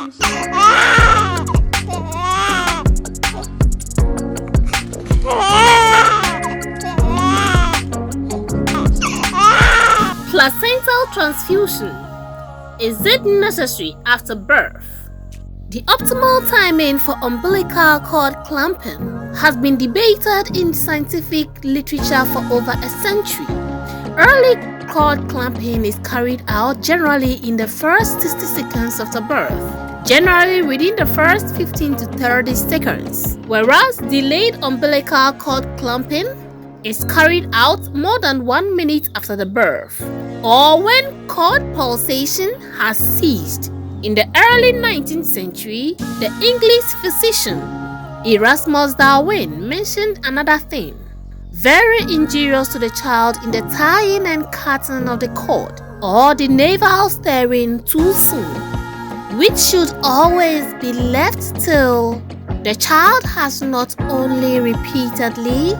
Placental transfusion. Is it necessary after birth? The optimal timing for umbilical cord clamping has been debated in scientific literature for over a century. Early cord clamping is carried out generally in the first 60 seconds after birth, generally within the first 15 to 30 seconds, whereas delayed umbilical cord clamping is carried out more than 1 minute after the birth, or when cord pulsation has ceased. In the early 19th century, the English physician Erasmus Darwin mentioned another thing very injurious to the child in the tying and cutting of the cord, or the navel steering too soon, which should always be left till the child has not only repeatedly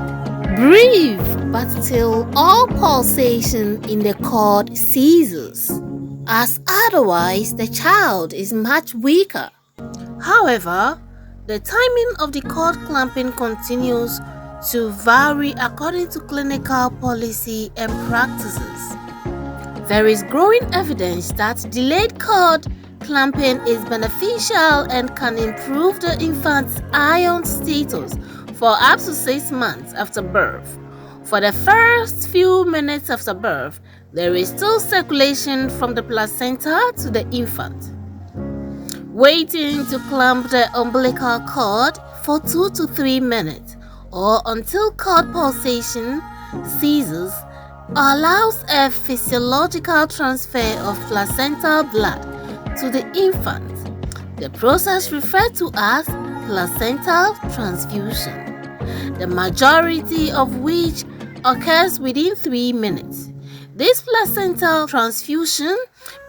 breathed, but till all pulsation in the cord ceases, as otherwise the child is much weaker. However, the timing of the cord clamping continues to vary according to clinical policy and practices. There is growing evidence that delayed cord clamping is beneficial and can improve the infant's iron status for up to 6 months after birth. For the first few minutes after birth, there is still circulation from the placenta to the infant. Waiting to clamp the umbilical cord for 2 to 3 minutes or until cord pulsation ceases allows a physiological transfer of placental blood to the infant. The process referred to as placental transfusion, the majority of which occurs within 3 minutes. This placental transfusion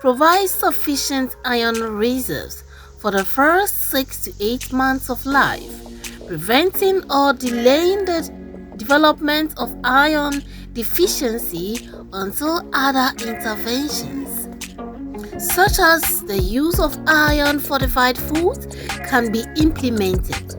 provides sufficient iron reserves for the first 6 to 8 months of life, preventing or delaying the development of iron deficiency until other interventions, such as the use of iron-fortified foods, can be implemented.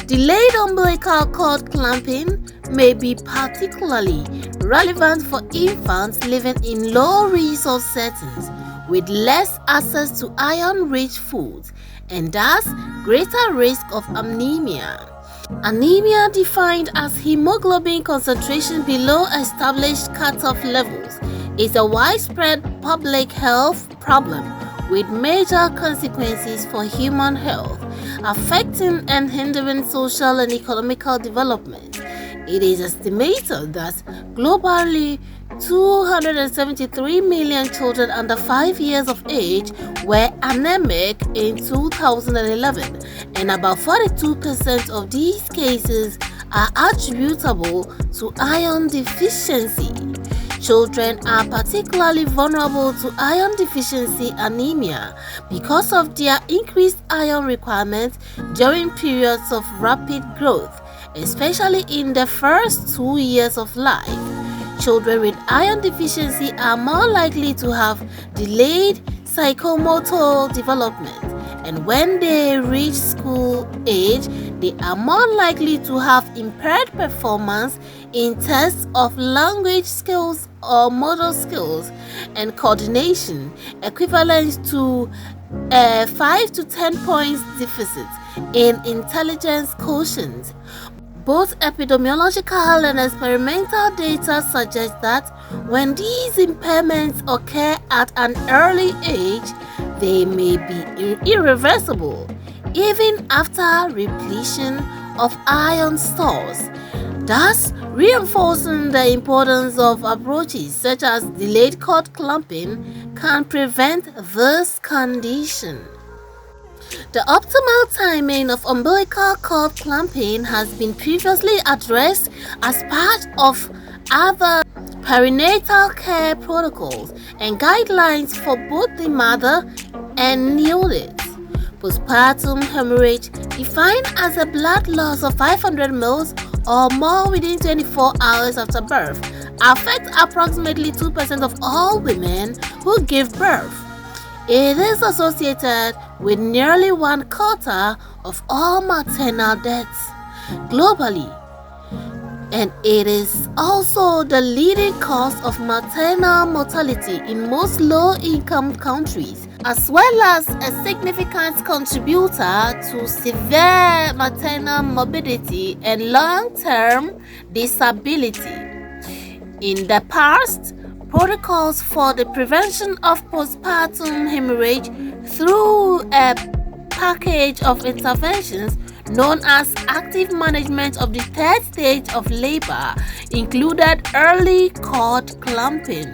Delayed umbilical cord clamping may be particularly relevant for infants living in low-resource settings with less access to iron-rich foods and thus greater risk of anemia. Anemia, defined as hemoglobin concentration below established cutoff levels, is a widespread public health problem with major consequences for human health, affecting and hindering social and economical development. It is estimated that globally 273 million children under 5 years of age were anemic in 2011, and about 42% of these cases are attributable to iron deficiency. Children are particularly vulnerable to iron deficiency anemia because of their increased iron requirements during periods of rapid growth, especially in the first 2 years of life. Children with iron deficiency are more likely to have delayed psychomotor development, and when they reach school age, they are more likely to have impaired performance in tests of language skills or motor skills and coordination, equivalent to a 5 to 10 points deficit in intelligence quotient. Both epidemiological and experimental data suggest that when these impairments occur at an early age, they may be irreversible even after repletion of iron stores, thus reinforcing the importance of approaches such as delayed cord clamping can prevent this condition. The optimal timing of umbilical cord clamping has been previously addressed as part of other perinatal care protocols and guidelines for both the mother and neonates. Postpartum hemorrhage, defined as a blood loss of 500 ml or more within 24 hours after birth, affects approximately 2% of all women who give birth. It is associated with nearly 1/4 of all maternal deaths globally, and it is also the leading cause of maternal mortality in most low-income countries, as well as a significant contributor to severe maternal morbidity and long-term disability. In the past, protocols for the prevention of postpartum hemorrhage through a package of interventions known as active management of the third stage of labor included early cord clamping.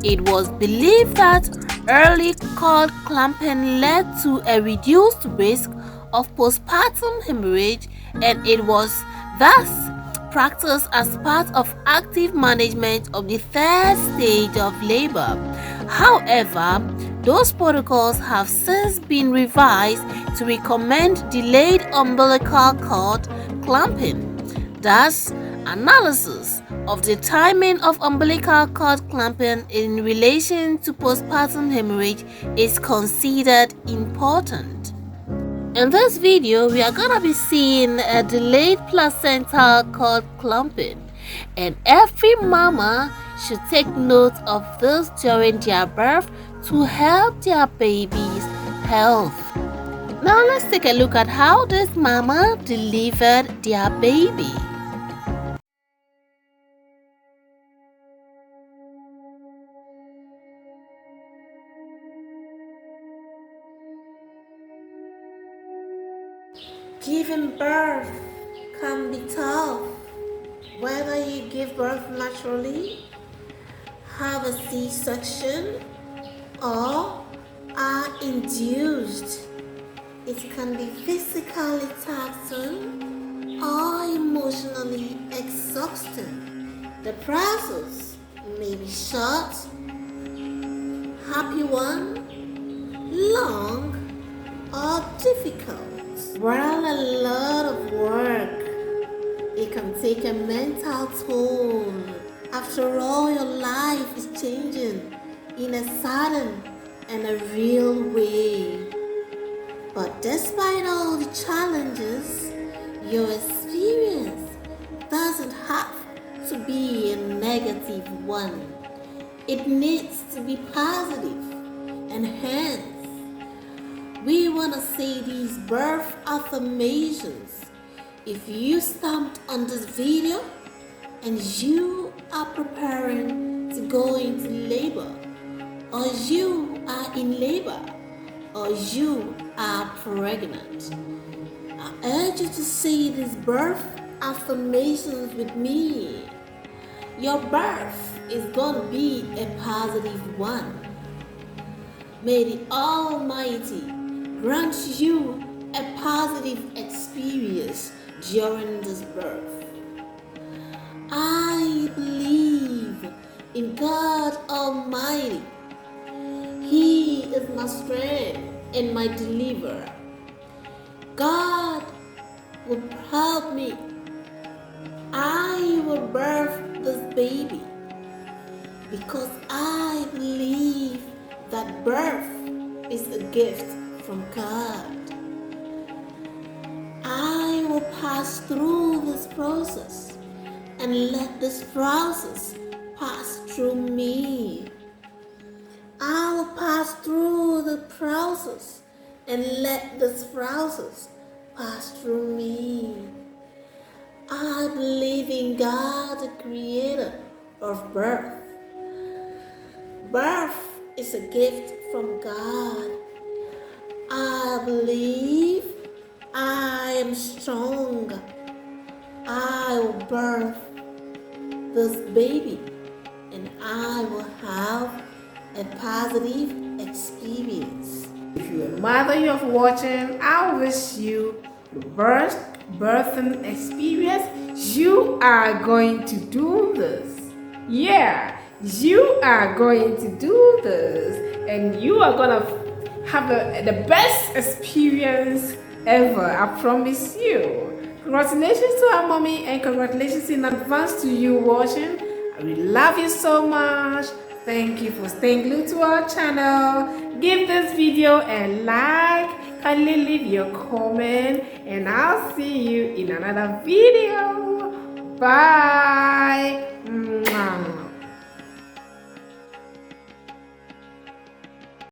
It was believed that early cord clamping led to a reduced risk of postpartum hemorrhage, and it was thus practiced as part of active management of the third stage of labor. However, those protocols have since been revised to recommend delayed umbilical cord clamping. Thus, analysis of the timing of umbilical cord clamping in relation to postpartum hemorrhage is considered important. In this video, we are gonna be seeing a delayed placental cord clamping, and every mama should take note of this during their birth to help their baby's health. Now let's take a look at how this mama delivered their baby. Giving birth can be tough, whether you give birth naturally, have a C-section, or are induced. It can be physically taxing or emotionally exhausting. The process may be short, happy one, long, or difficult. While a lot of work, it can take a mental toll. After all, your life is changing in a sudden and a real way. But despite all the challenges, your experience doesn't have to be a negative one. It needs to be positive, and hence, we want to say these birth affirmations. If you stamped on this video and you are preparing to go into labor, or you are in labor, or you are pregnant, I urge you to say these birth affirmations with me. Your birth is going to be a positive one. May the Almighty grant you a positive experience during this birth. I believe in God Almighty. He is my strength and my deliverer. God will help me. I will birth this baby because I believe that birth is a gift from God. I will pass through this process and let this process pass through me. I will pass through the process and let this process pass through me. I believe in God, the creator of birth. Birth is a gift from God. I believe I am strong. I will birth this baby and I will have a positive experience. If you're a mother you're watching, I wish you the best birthing experience. You are going to do this. Yeah, you are going to do this, and you are gonna have the best experience ever. I promise you. Congratulations to our mommy, and congratulations in advance to you watching. I really love you so much. Thank you for staying glued to our channel. Give this video a like, kindly leave your comment, and I'll see you in another video. Bye.